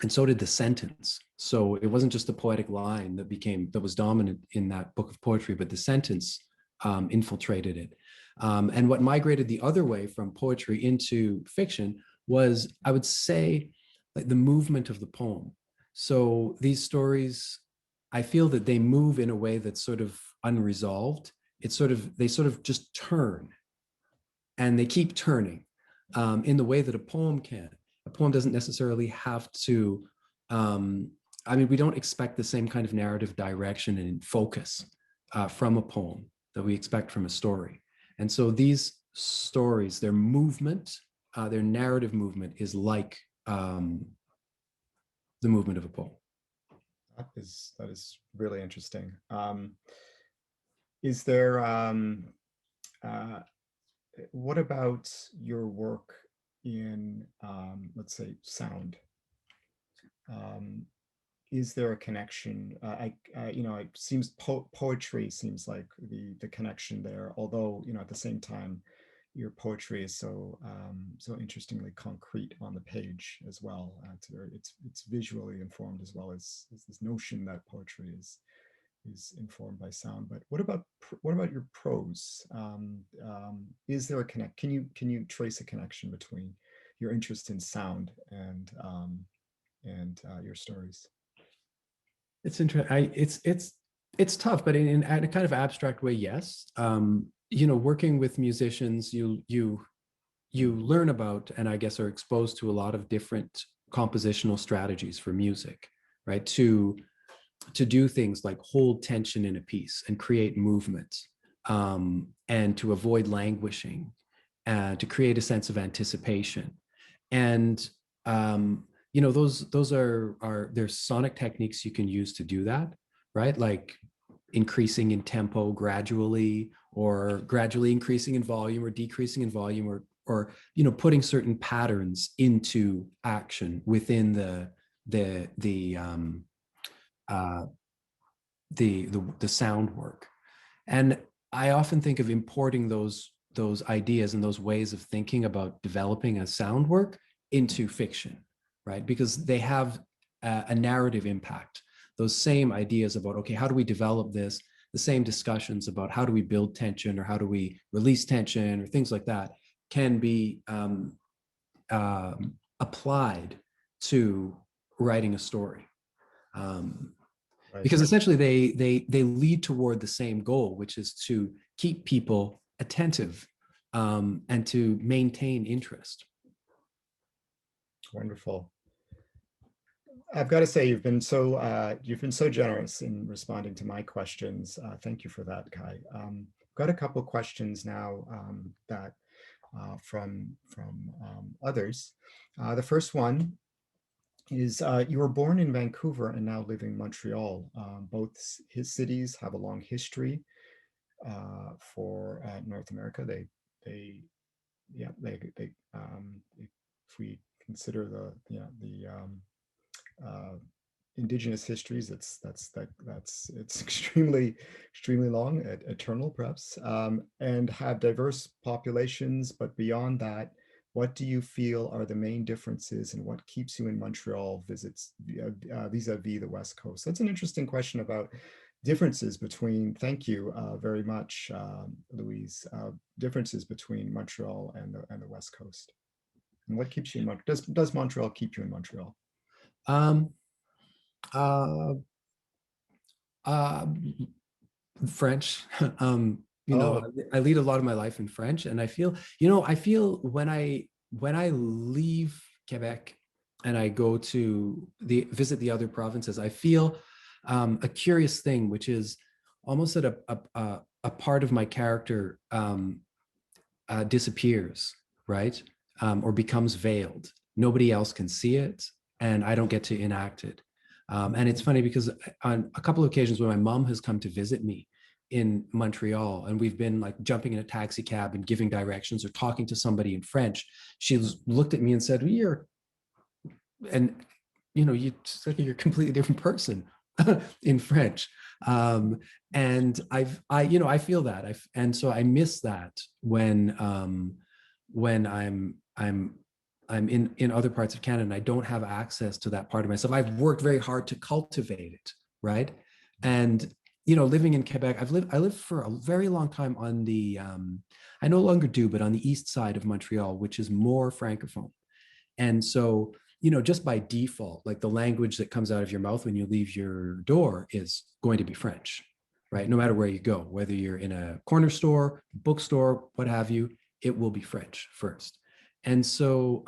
Speaker 3: and so did the sentence. So it wasn't just the poetic line that was dominant in that book of poetry, but the sentence infiltrated it. And what migrated the other way from poetry into fiction was, I would say, like the movement of the poem. So these stories, I feel that they move in a way that's sort of unresolved. They sort of just turn, and they keep turning in the way that a poem can. A poem doesn't necessarily have to, we don't expect the same kind of narrative direction and focus from a poem that we expect from a story. And so these stories, their movement, their narrative movement is like the movement of a poem.
Speaker 2: That is really interesting. Is there, what about your work in, let's say, sound? Is there a connection? It seems poetry seems like the connection there. Although at the same time, your poetry is so interestingly concrete on the page as well. It's visually informed as well as this notion that poetry is informed by sound. But what about your prose? Is there a connect? Can you trace a connection between your interest in sound and your stories?
Speaker 3: It's interesting. It's tough, but in a kind of abstract way, yes. Working with musicians, you learn about, and I guess are exposed to a lot of different compositional strategies for music, right? To do things like hold tension in a piece and create movement, and to avoid languishing, to create a sense of anticipation. And those are there's sonic techniques you can use to do that, right? Like increasing in tempo gradually, or gradually increasing in volume or decreasing in volume, or putting certain patterns into action within the sound work. And I often think of importing those ideas and those ways of thinking about developing a sound work into fiction, right? Because they have a narrative impact. Those same ideas about, okay, how do we develop this? The same discussions about how do we build tension or how do we release tension or things like that can be applied to writing a story.
Speaker 2: Right.
Speaker 3: Because essentially they lead toward the same goal, which is to keep people attentive and to maintain interest.
Speaker 2: Wonderful. I've got to say, you've been so generous in responding to my questions. Thank you for that, Kaie. Got a couple of questions now that from others. The first one is you were born in Vancouver and now live in Montreal. Both his cities have a long history for North America. They if we consider the indigenous histories, it's extremely long, eternal perhaps, and have diverse populations. But beyond that, what do you feel are the main differences, and what keeps you in Montreal vis-a-vis the West Coast? That's an interesting question about differences between, thank you very much, Louise, differences between Montreal and the West Coast. And what keeps you in Montreal? Does Montreal keep you in Montreal?
Speaker 3: French.
Speaker 2: Oh.
Speaker 3: I lead a lot of my life in French, and I feel when I leave Quebec and I go to visit the other provinces, I feel a curious thing, which is almost that a part of my character disappears, right? Or becomes veiled. Nobody else can see it, and I don't get to enact it. And it's funny because on a couple of occasions when my mom has come to visit me in Montreal, and we've been like jumping in a taxi cab and giving directions or talking to somebody in French, she's looked at me and said, you're a completely different person in French. And I feel that, and so I miss that when I'm in other parts of Canada and I don't have access to that part of myself. I've worked very hard to cultivate it, right? And living in Quebec, I lived for a very long time on the I no longer do, but on the east side of Montreal, which is more francophone. And so just by default, like the language that comes out of your mouth when you leave your door is going to be French, right? No matter where you go, whether you're in a corner store, bookstore, what have you, it will be French first. And so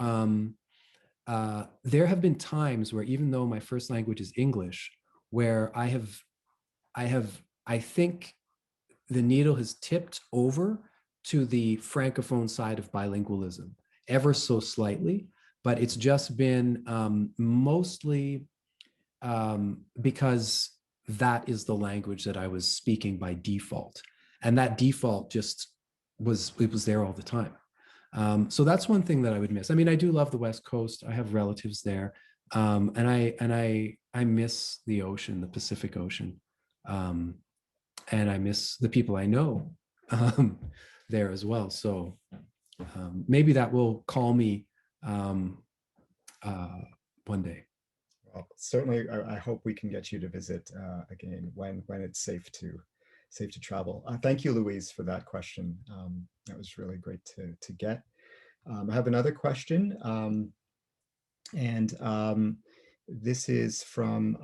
Speaker 3: there have been times where, even though my first language is English, where I think the needle has tipped over to the francophone side of bilingualism ever so slightly, but it's just been mostly because that is the language that I was speaking by default. And that default just was there all the time. So that's one thing that I would miss. I mean, I do love the West Coast. I have relatives there. And I miss the ocean, the Pacific Ocean. And I miss the people I know there as well. So maybe that will call me one day.
Speaker 2: Well, certainly, I hope we can get you to visit again when it's safe to travel. Thank you, Louise, for that question. That was really great to get. I have another question, and this is from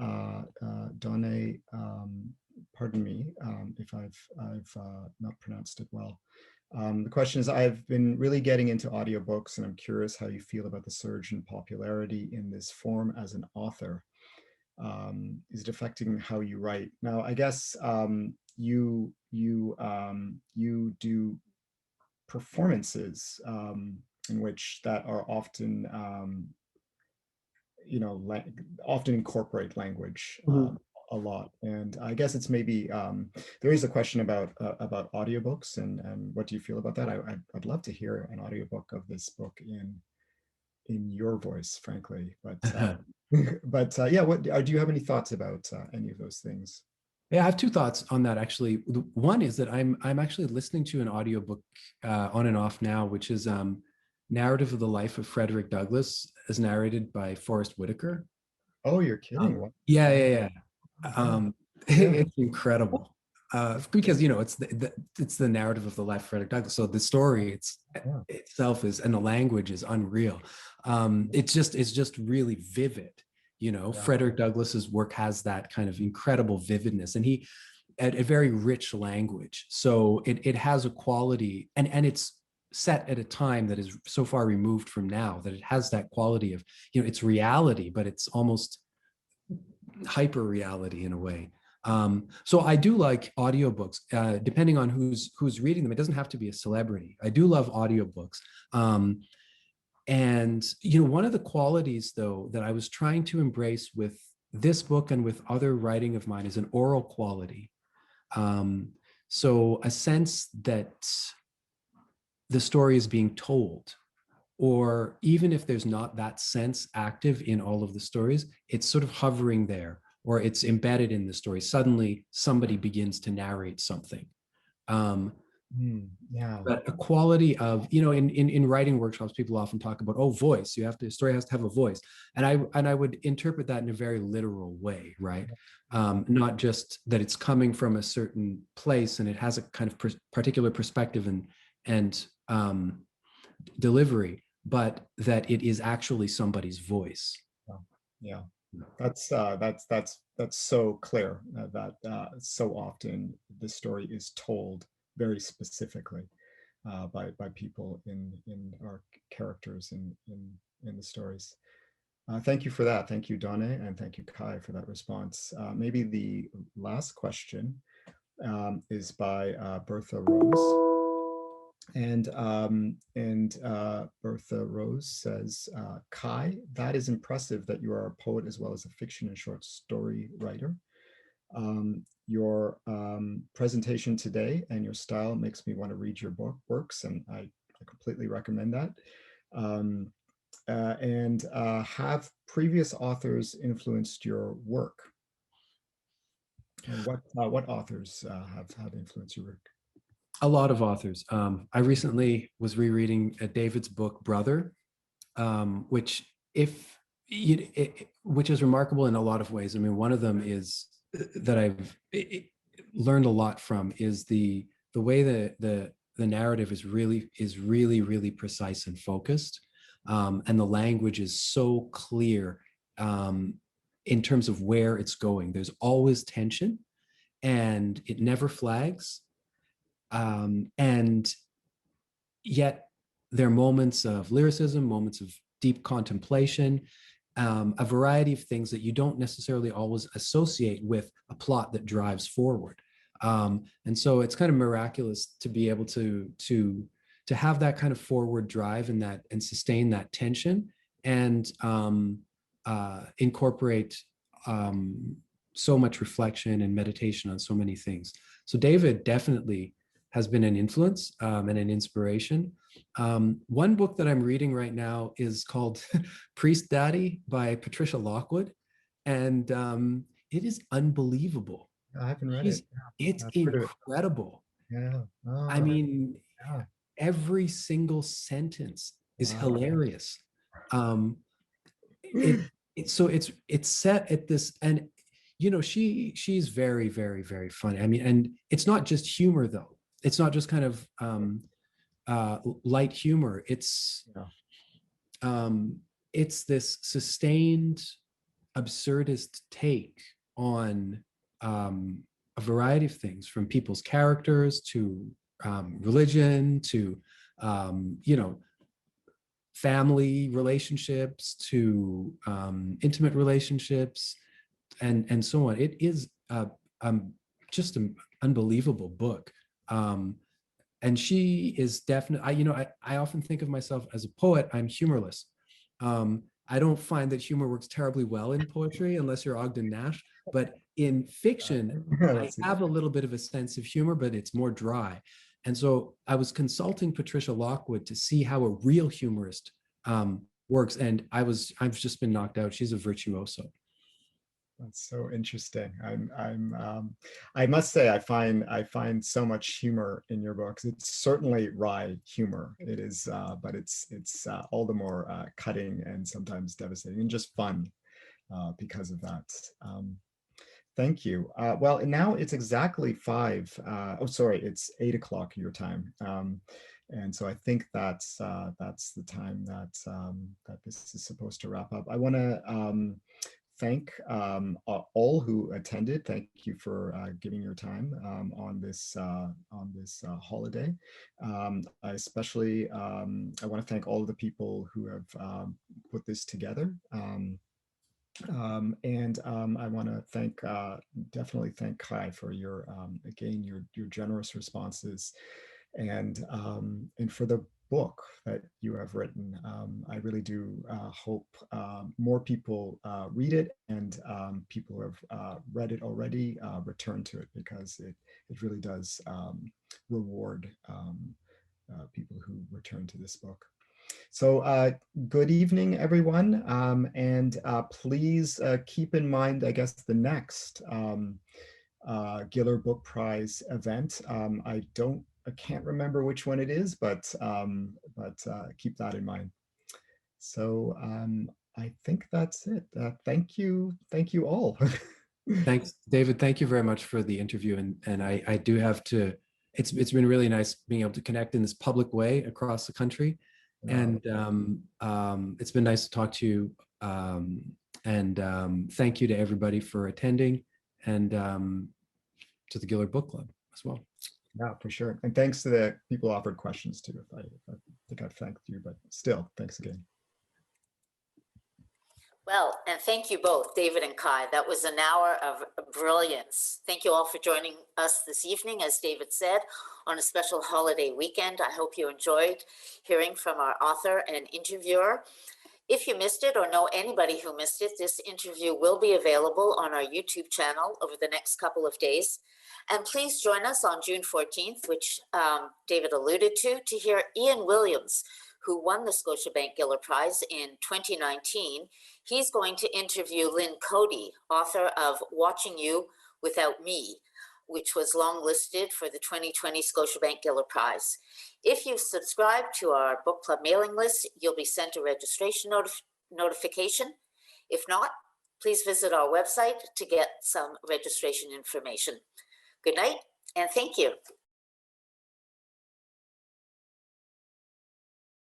Speaker 2: Donne. Pardon me if I've not pronounced it well. The question is, I've been really getting into audiobooks, and I'm curious how you feel about the surge in popularity in this form as an author. Is it affecting how you write? Now, I guess you do performances in which that are often often incorporate language a lot. And I guess it's maybe, there is a question about audiobooks and what do you feel about that? I'd love to hear an audiobook of this book in your voice, frankly. But yeah, do you have any thoughts about any of those things?
Speaker 3: Yeah, I have two thoughts on that actually. One is that I'm actually listening to an audiobook on and off now, which is Narrative of the Life of Frederick Douglass, as narrated by Forrest Whitaker.
Speaker 2: Oh, you're kidding.
Speaker 3: Yeah.
Speaker 2: Yeah.
Speaker 3: It's incredible because it's the narrative of the life of Frederick Douglass. So the story itself is, and the language is unreal. It's just really vivid. Frederick Douglass's work has that kind of incredible vividness, and he a very rich language. So it has a quality, and it's set at a time that is so far removed from now that it has that quality of, it's reality, but it's almost hyper reality in a way. So I do like audiobooks, depending on who's reading them. It doesn't have to be a celebrity. I do love audiobooks. And one of the qualities, though, that I was trying to embrace with this book and with other writing of mine is an oral quality. So a sense that the story is being told, or even if there's not that sense active in all of the stories, it's sort of hovering there, or it's embedded in the story. Suddenly somebody begins to narrate something. But a quality of, in writing workshops, people often talk about, voice. The story has to have a voice. And I would interpret that in a very literal way, right? Not just that it's coming from a certain place and it has a kind of particular perspective and delivery, but that it is actually somebody's voice.
Speaker 2: Yeah, that's so clear that so often the story is told very specifically by people in our characters in the stories. Thank you for that. Thank you, Donna, and thank you, Kaie, for that response. Maybe the last question is by Bertha Rose. And Bertha Rose says, Kaie, that is impressive that you are a poet as well as a fiction and short story writer. Your presentation today and your style makes me want to read your works, and I completely recommend that. Have previous authors influenced your work? And what authors have influenced your work?
Speaker 3: A lot of authors. I recently was rereading David's book, Brother, which is remarkable in a lot of ways. I mean, one of them is that I've learned a lot from is the way that the narrative is really precise and focused, and the language is so clear in terms of where it's going. There's always tension, and it never flags. And yet there are moments of lyricism, moments of deep contemplation, a variety of things that you don't necessarily always associate with a plot that drives forward. And so it's kind of miraculous to be able to have that kind of forward drive and sustain that tension and incorporate so much reflection and meditation on so many things. So David definitely has been an influence and an inspiration. One book that I'm reading right now is called Priest Daddy by Patricia Lockwood. And it is unbelievable.
Speaker 2: I haven't read it.
Speaker 3: It's incredible.
Speaker 2: Yeah. Oh,
Speaker 3: I mean, every single sentence is hilarious. It's set at this, and she's very, very, very funny. I mean, and it's not just humor though. It's not just kind of light humor. It's this sustained absurdist take on a variety of things, from people's characters to religion to family relationships to intimate relationships and so on. It is just an unbelievable book. And she is definitely, I often think of myself as a poet. I'm humorless. I don't find that humor works terribly well in poetry unless you're Ogden Nash, but in fiction, I
Speaker 2: Let's see.
Speaker 3: have a little bit of a sense of humor, but it's more dry. And so I was consulting Patricia Lockwood to see how a real humorist works. And I've just been knocked out. She's a virtuoso.
Speaker 2: That's so interesting. I must say, I find so much humor in your books. It's certainly wry humor. It is, but it's all the more cutting and sometimes devastating and just fun because of that. Thank you. Well, now it's exactly 5. Oh, sorry, it's 8 o'clock your time. And so I think that's the time that that this is supposed to wrap up. I want to thank all who attended. Thank you for giving your time on this holiday. I especially I want to thank all of the people who have put this together. I want to thank definitely thank Kaie for your again your generous responses and for the book that you have written. I really do hope more people read it, and people who have read it already return to it, because it really does reward people who return to this book. So good evening, everyone. And please keep in mind, I guess, the next Giller Book Prize event. I can't remember which one it is, but keep that in mind. So I think that's it. Thank you all.
Speaker 3: Thanks, David. Thank you very much for the interview. And I do have to, it's been really nice being able to connect in this public way across the country. And it's been nice to talk to you. Thank you to everybody for attending, and to the Giller Book Club as well.
Speaker 2: Yeah, for sure. And thanks to the people who offered questions too. I think I've thanked you, but still, thanks again.
Speaker 1: Well, and thank you both, David and Kaie. That was an hour of brilliance. Thank you all for joining us this evening, as David said, on a special holiday weekend. I hope you enjoyed hearing from our author and interviewer. If you missed it or know anybody who missed it, this interview will be available on our YouTube channel over the next couple of days. And please join us on June 14th, which David alluded to hear Ian Williams, who won the Scotiabank Giller Prize in 2019. He's going to interview Lynn Cody, author of Watching You Without Me, which was longlisted for the 2020 Scotiabank Giller Prize. If you subscribe to our book club mailing list, you'll be sent a registration notification. If not, please visit our website to get some registration information. Good night, and thank you.